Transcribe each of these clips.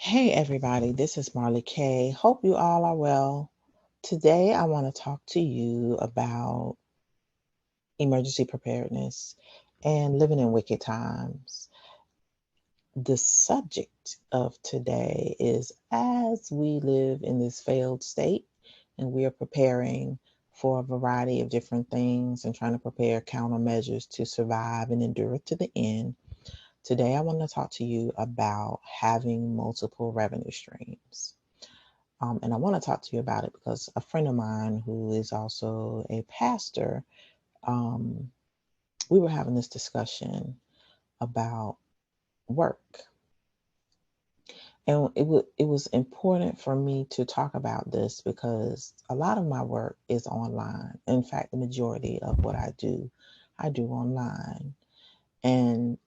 Hey everybody, this is Marley K. Hope you all are well. Today I want to talk to you about emergency preparedness and living in wicked times. The subject of today is as we live in this failed state and we are preparing for a variety of different things and trying to prepare countermeasures to survive and endure to the end. Today I want to talk to you about having multiple revenue streams. And I want to talk to you about it because a friend of mine who is also a pastor, um, we were having this discussion about work. And it was important for me to talk about this because a lot of my work is online. In fact, the majority of what I do online. And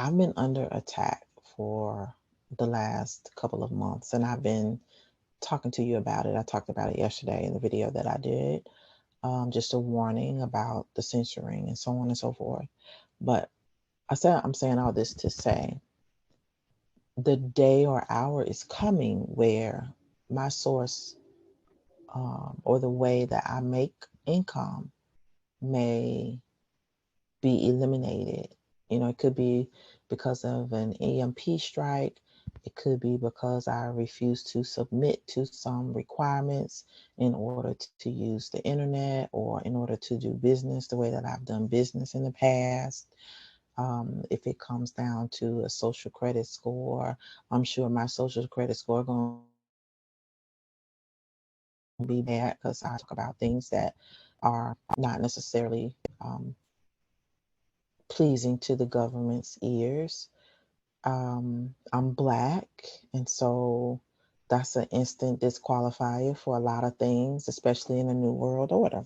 I've been under attack for the last couple of months, and I've been talking to you about it. I talked about it yesterday in the video that I did. Just a warning about the censoring and so on and so forth. But I'm saying all this to say the day or hour is coming where my source or the way that I make income may be eliminated. It could be because of an EMP strike. It could be because I refuse to submit to some requirements in order to use the internet or in order to do business the way that I've done business in the past. If it comes down to a social credit score, I'm sure my social credit score going to be bad because I talk about things that are not necessarily pleasing to the government's ears. I'm black, and so that's an instant disqualifier for a lot of things, especially in a new world order.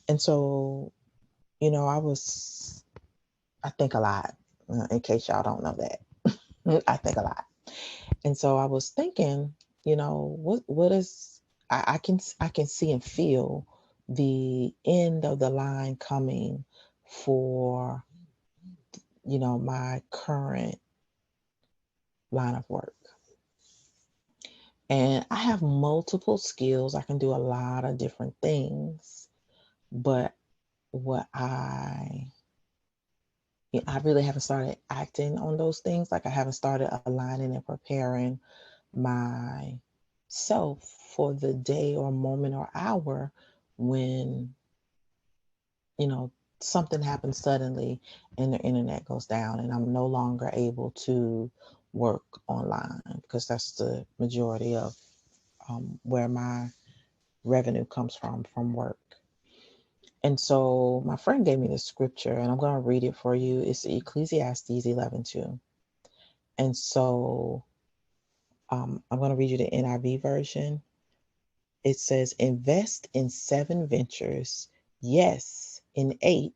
And so, I think a lot, in case y'all don't know that. I think a lot. And so I was thinking, what is, I can see and feel the end of the line coming for, my current line of work. And I have multiple skills. I can do a lot of different things. But what I really haven't started acting on those things. Like I haven't started aligning and preparing myself for the day or moment or hour when, you know, something happens suddenly and the internet goes down and I'm no longer able to work online because that's the majority of where my revenue comes from work. And so my friend gave me this scripture and I'm going to read it for you. It's Ecclesiastes 11:2. And so I'm going to read you the NIV version. It says, invest in 7 ventures, yes, in 8.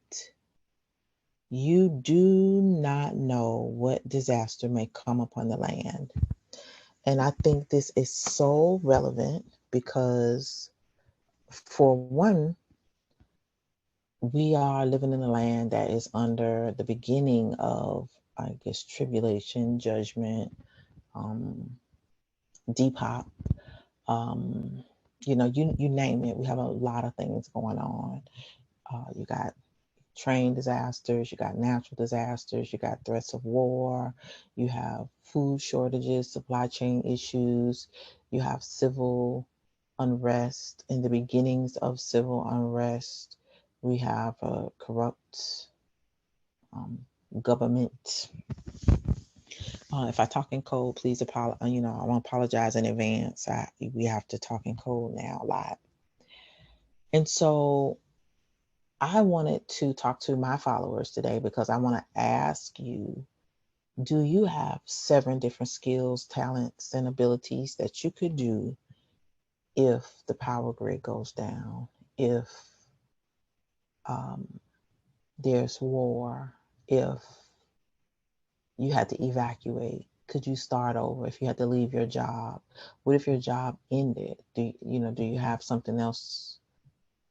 You do not know what disaster may come upon the land. And I think this is so relevant because, for one, we are living in a land that is under the beginning of, I guess, tribulation, judgment, um, depop, um, you name it. We have a lot of things going on. You got train disasters, you got natural disasters, you got threats of war, you have food shortages, supply chain issues, you have civil unrest and the beginnings of civil unrest. We have a corrupt um, government. If I talk in code, please apologize. I want to apologize in advance. We have to talk in code now a lot. And so I wanted to talk to my followers today because I want to ask you, do you have 7 different skills, talents, and abilities that you could do if the power grid goes down, if um, there's war, if you had to evacuate? Could you start over if you had to leave your job? What if your job ended? Do you have something else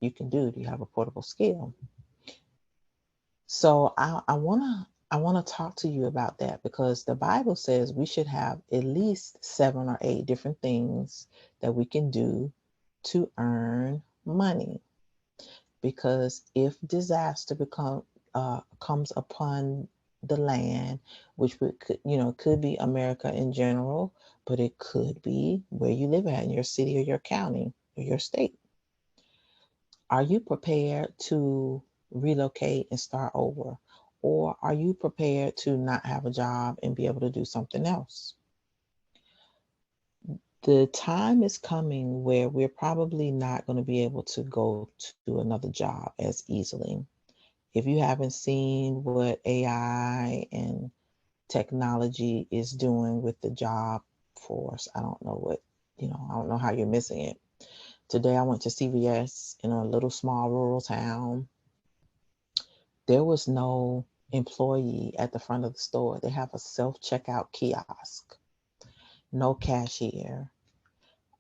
you can do? Do you have a portable skill? So I want to I want to talk to you about that because the Bible says we should have at least 7 or 8 different things that we can do to earn money. Because if disaster comes upon the land, which could be America in general, but it could be where you live at in your city or your county or your state. Are you prepared to relocate and start over? Or are you prepared to not have a job and be able to do something else? The time is coming where we're probably not going to be able to go to another job as easily. If you haven't seen what AI and technology is doing with the job force, I don't know I don't know how you're missing it. Today I went to CVS in a little small rural town. There was no employee at the front of the store. They have a self-checkout kiosk, no cashier.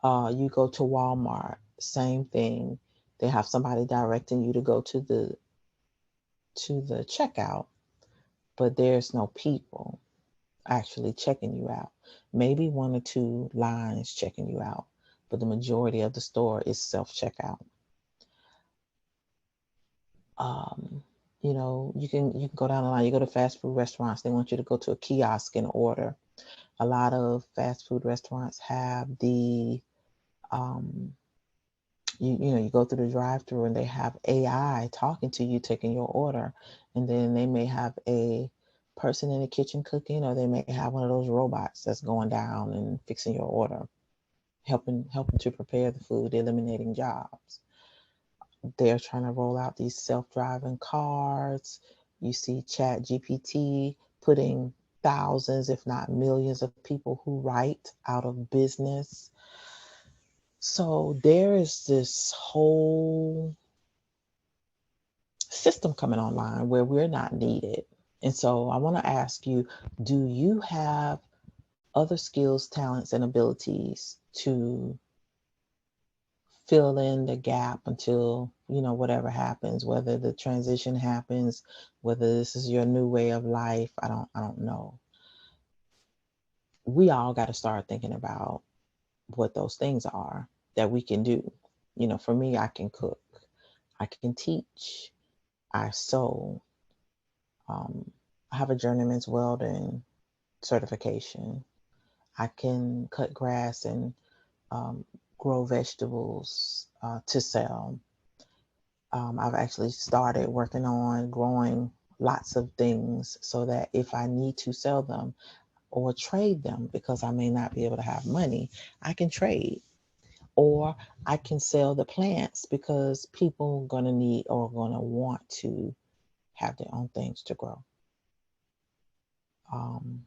You go to Walmart, same thing. They have somebody directing you to go to the checkout, but there's no people actually checking you out. Maybe 1 or 2 lines checking you out, but the majority of the store is self-checkout. You can go down the line. You go to fast food restaurants. They want you to go to a kiosk and order. A lot of fast food restaurants have the you go through the drive-through and they have AI talking to you, taking your order, and then they may have a person in the kitchen cooking, or they may have one of those robots that's going down and fixing your order, helping to prepare the food, eliminating jobs. They're trying to roll out these self-driving cars. You see Chat GPT putting thousands, if not millions, of people who write out of business. So there is this whole system coming online where we're not needed. And so I want to ask you, do you have other skills, talents, and abilities to fill in the gap until, whatever happens, whether the transition happens, whether this is your new way of life, I don't know. We all got to start thinking about what those things are that we can do. For me, I can cook, I can teach, I sew. I have a journeyman's welding certification. I can cut grass and grow vegetables to sell. I've actually started working on growing lots of things so that if I need to sell them or trade them, because I may not be able to have money, I can trade. Or I can sell the plants because people are going to need or going to want to have their own things to grow. Um,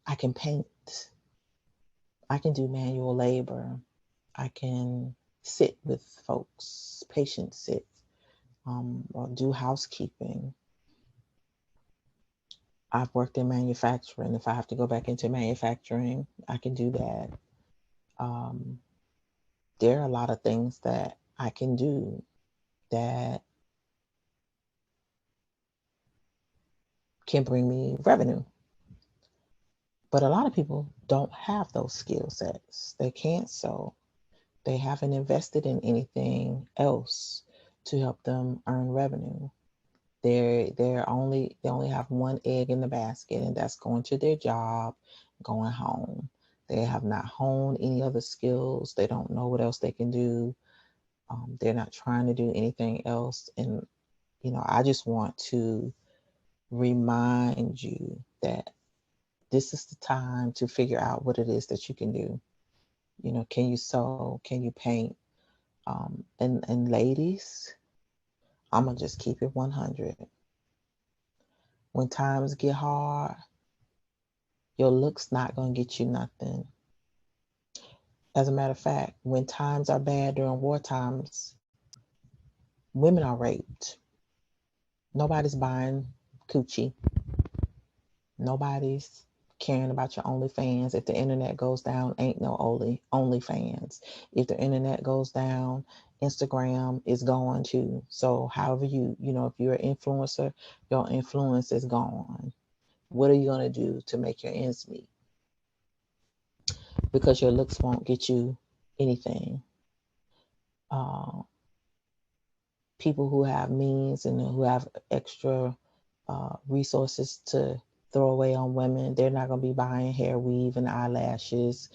I can paint. I can do manual labor. I can sit with folks, patient sit, or do housekeeping. I've worked in manufacturing. If I have to go back into manufacturing, I can do that. Um, there are a lot of things that I can do that can bring me revenue. But a lot of people don't have those skill sets. They can't sew. They haven't invested in anything else to help them earn revenue. They only have one egg in the basket, and that's going to their job, going home. They have not honed any other skills. They don't know what else they can do. They're not trying to do anything else. And I just want to remind you that this is the time to figure out what it is that you can do. Can you sew? Can you paint? And ladies, I'm gonna just keep it 100. When times get hard, your looks not gonna get you nothing. As a matter of fact, when times are bad during war times, women are raped. Nobody's buying coochie. Nobody's caring about your OnlyFans. If the internet goes down, ain't no OnlyFans. If the internet goes down, Instagram is gone too. So however if you're an influencer, your influence is gone. What are you going to do to make your ends meet? Because your looks won't get you anything. People who have means and who have extra resources to throw away on women, they're not going to be buying hair weave and eyelashes.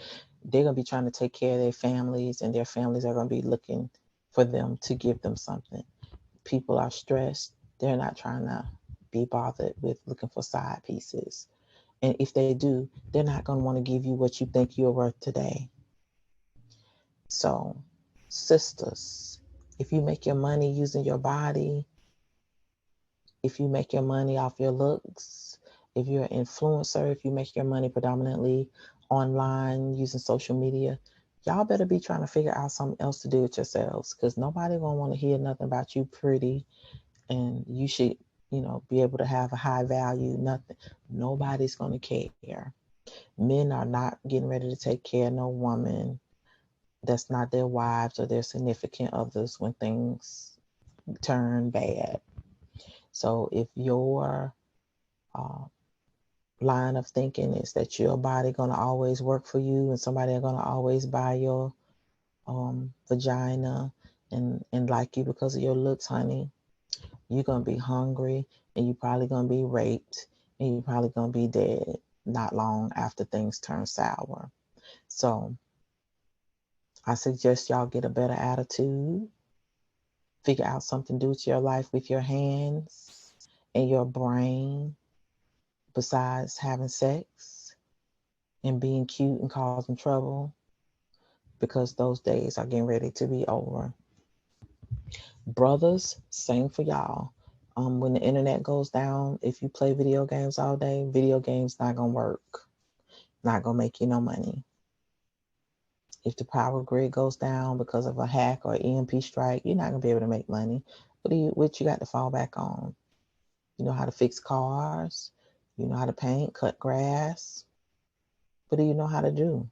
They're going to be trying to take care of their families, and their families are going to be looking for them to give them something. People are stressed. They're not trying to be bothered with looking for side pieces. And if they do, they're not going to want to give you what you think you're worth today. So, sisters, if you make your money using your body, if you make your money off your looks, if you're an influencer, if you make your money predominantly online using social media, y'all better be trying to figure out something else to do with yourselves, because nobody gonna want to hear nothing about you pretty and you should, be able to have a high value, nothing. Nobody's gonna care. Men are not getting ready to take care of no woman that's not their wives or their significant others when things turn bad. So if your uh, line of thinking is that your body gonna always work for you and somebody are gonna always buy your vagina and like you because of your looks, honey, you're gonna be hungry and you're probably gonna be raped and you're probably gonna be dead not long after things turn sour. So I suggest y'all get a better attitude, figure out something to do with your life with your hands and your brain besides having sex and being cute and causing trouble, because those days are getting ready to be over. Brothers, same for y'all. When the internet goes down, if you play video games all day, video games not gonna work, not gonna make you no money. If the power grid goes down because of a hack or EMP strike, you're not gonna be able to make money. What you got to fall back on? You know how to fix cars, you know how to paint, cut grass. What do you know how to do?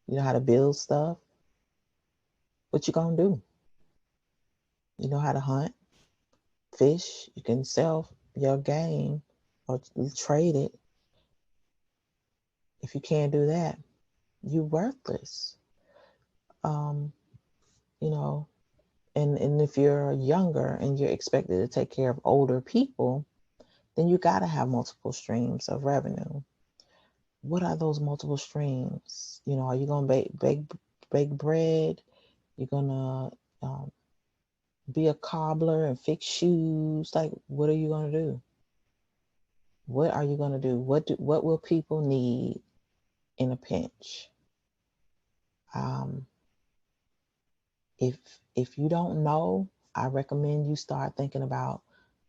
You know how to build stuff. What you gonna do? You know how to hunt, fish. You can sell your game or trade it. If you can't do that, you're worthless. Um, you know, and if you're younger and you're expected to take care of older people, then you got to have multiple streams of revenue. What are those multiple streams? Are you gonna bake bread? You're gonna be a cobbler and fix shoes? Like, what are you gonna do? What are you gonna do? What will people need in a pinch? Um, if if you don't know, I recommend you start thinking about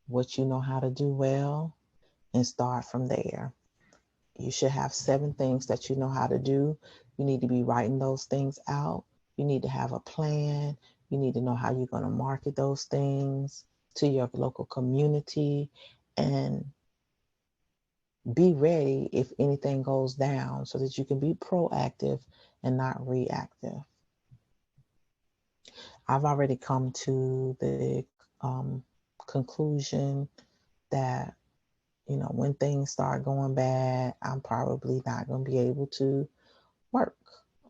what you know how to do well and start from there. You should have 7 things that you know how to do. You need to be writing those things out. You need to have a plan. You need to know how you're going to market those things to your local community and be ready if anything goes down so that you can be proactive and not reactive. I've already come to the conclusion that, when things start going bad, I'm probably not going to be able to work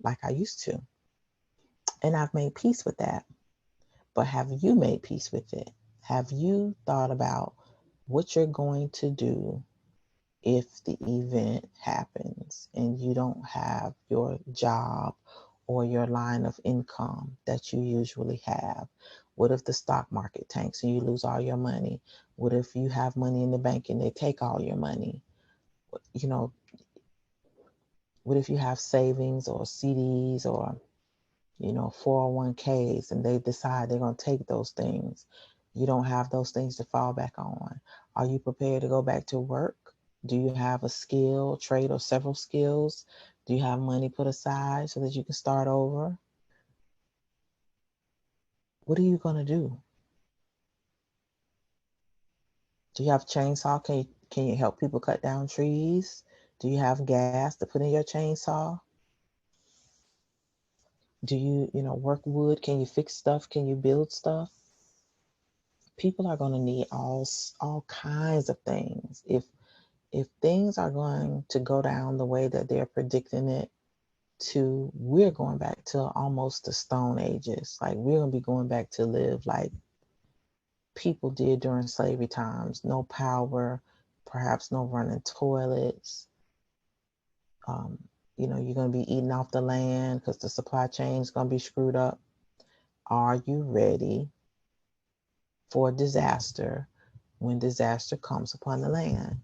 like I used to. And I've made peace with that. But have you made peace with it? Have you thought about what you're going to do if the event happens and you don't have your job or your line of income that you usually have? What if the stock market tanks and you lose all your money? What if you have money in the bank and they take all your money? You know, what if you have savings or CDs or 401ks and they decide they're going to take those things? You don't have those things to fall back on. Are you prepared to go back to work? Do you have a skill, trade, or several skills? Do you have money put aside so that you can start over? What are you going to do? Do you have a chainsaw? Can you help people cut down trees? Do you have gas to put in your chainsaw? Do you, work wood? Can you fix stuff? Can you build stuff? People are going to need all kinds of things. If things are going to go down the way that they're predicting it to, we're going back to almost the Stone Ages. Like, we're going to be going back to live like people did during slavery times. No power, perhaps no running toilets. You're going to be eating off the land because the supply chain is going to be screwed up. Are you ready for disaster when disaster comes upon the land?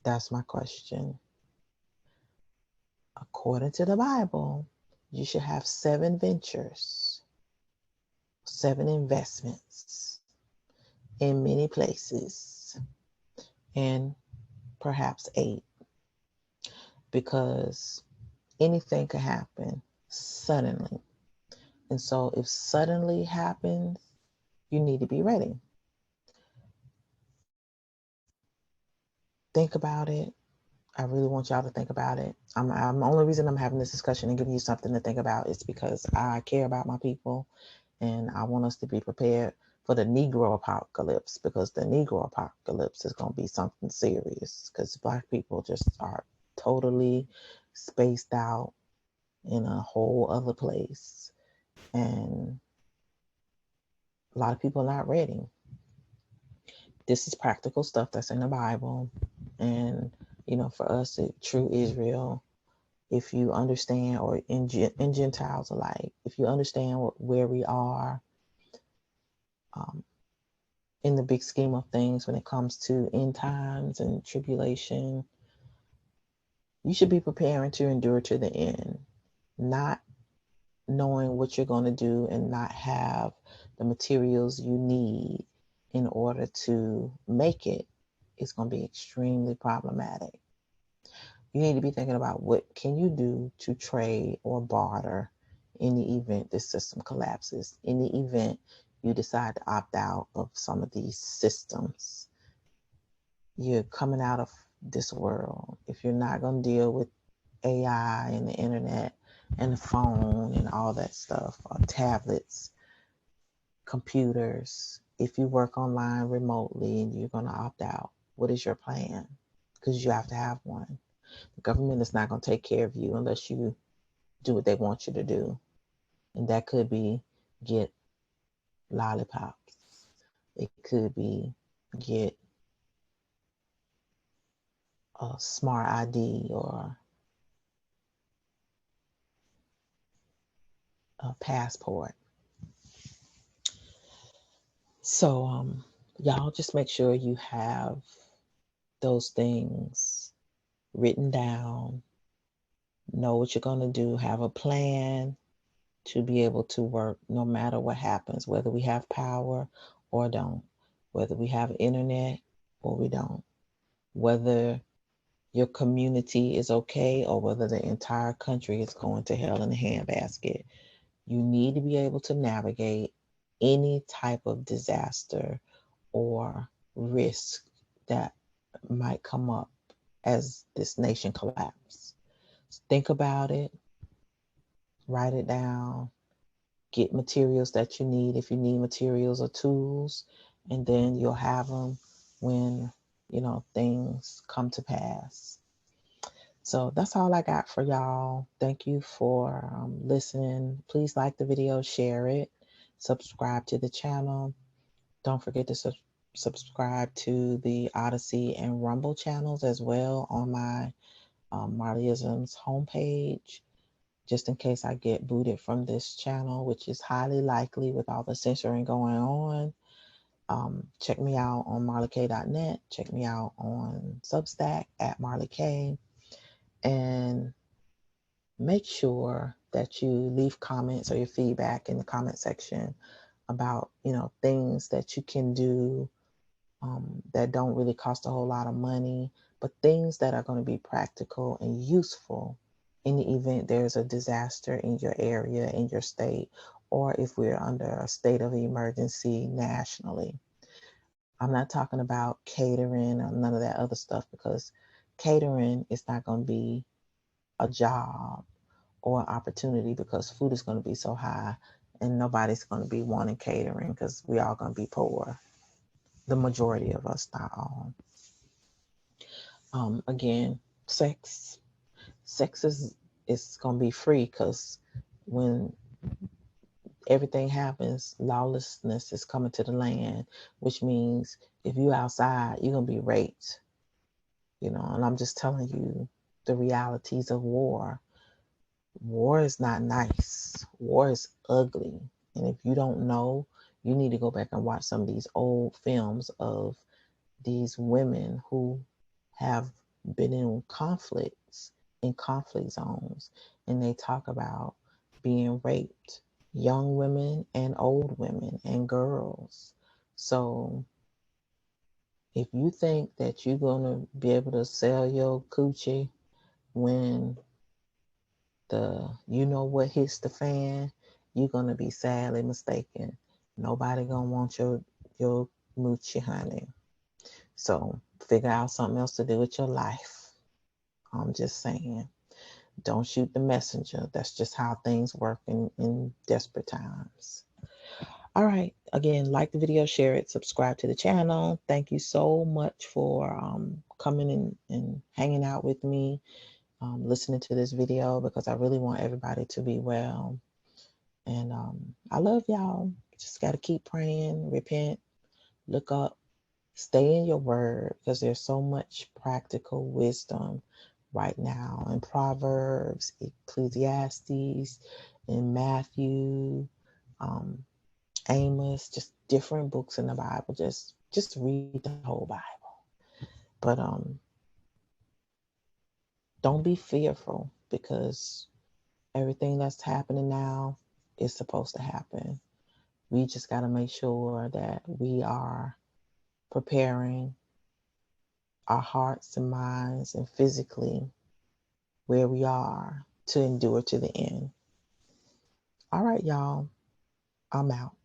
That's my question. According to the Bible, you should have 7 ventures, 7 investments in many places, and perhaps 8, because anything could happen suddenly. And so if suddenly happens, you need to be ready. Think about it. I really want y'all to think about it. I'm the only reason I'm having this discussion and giving you something to think about is because I care about my people, and I want us to be prepared for the Negro apocalypse, because the Negro apocalypse is going to be something serious, because Black people just are totally spaced out in a whole other place, and a lot of people are not ready. This is practical stuff that's in the Bible, and for us, true Israel, if you understand, or in Gentiles alike, if you understand where we are in the big scheme of things when it comes to end times and tribulation, you should be preparing to endure to the end. Not knowing what you're going to do and not have the materials you need in order to make it is going to be extremely problematic. You need to be thinking about what can you do to trade or barter in the event this system collapses, in the event you decide to opt out of some of these systems. You're coming out of this world. If you're not going to deal with AI and the internet and the phone and all that stuff, or tablets, computers, if you work online remotely and you're going to opt out, what is your plan? Because you have to have one. The government is not going to take care of you unless you do what they want you to do. And that could be get lollipops. It could be get a smart ID or a passport. So y'all just make sure you have those things written down. Know what you're going to do. Have a plan to be able to work no matter what happens, whether we have power or don't, whether we have internet or we don't, whether your community is okay or whether the entire country is going to hell in a handbasket. You need to be able to navigate any type of disaster or risk that might come up as this nation collapses. Think about it, write it down, get materials that you need if you need materials or tools, and then you'll have them when things come to pass. So that's all I got for y'all. Thank you for listening. Please like the video, share it, subscribe to the channel. Don't forget to subscribe to the Odyssey and Rumble channels as well on my Marleyisms homepage, just in case I get booted from this channel, which is highly likely with all the censoring going on. Check me out on marleyk.net. Check me out on Substack at marleyk. And make sure that you leave comments or your feedback in the comment section about, things that you can do that don't really cost a whole lot of money, but things that are going to be practical and useful in the event there's a disaster in your area, in your state, or if we're under a state of emergency nationally. I'm not talking about catering or none of that other stuff, because catering is not going to be a job or an opportunity because food is going to be so high and nobody's going to be wanting catering because we all going to be poor. The majority of us, not all. Again, sex is going to be free because when everything happens, lawlessness is coming to the land, which means if you outside, you're going to be raped. And I'm just telling you the realities of war. War is not nice. War is ugly. And if you don't know, you need to go back and watch some of these old films of these women who have been in conflict zones, and they talk about being raped, young women and old women and girls. So if you think that you're going to be able to sell your coochie when what hits the fan, you're going to be sadly mistaken. Nobody going to want your moochie, honey. So figure out something else to do with your life. I'm just saying, don't shoot the messenger. That's just how things work in desperate times. All right. Again, like the video, share it, subscribe to the channel. Thank you so much for coming in and hanging out with me, listening to this video, because I really want everybody to be well. And I love y'all. Just got to keep praying, repent, look up, stay in your word, because there's so much practical wisdom right now in Proverbs, Ecclesiastes, in Matthew, Amos, just different books in the Bible. Just read the whole Bible. But don't be fearful, because everything that's happening now is supposed to happen. We just got to make sure that we are preparing our hearts and minds and physically where we are to endure to the end. All right, y'all. I'm out.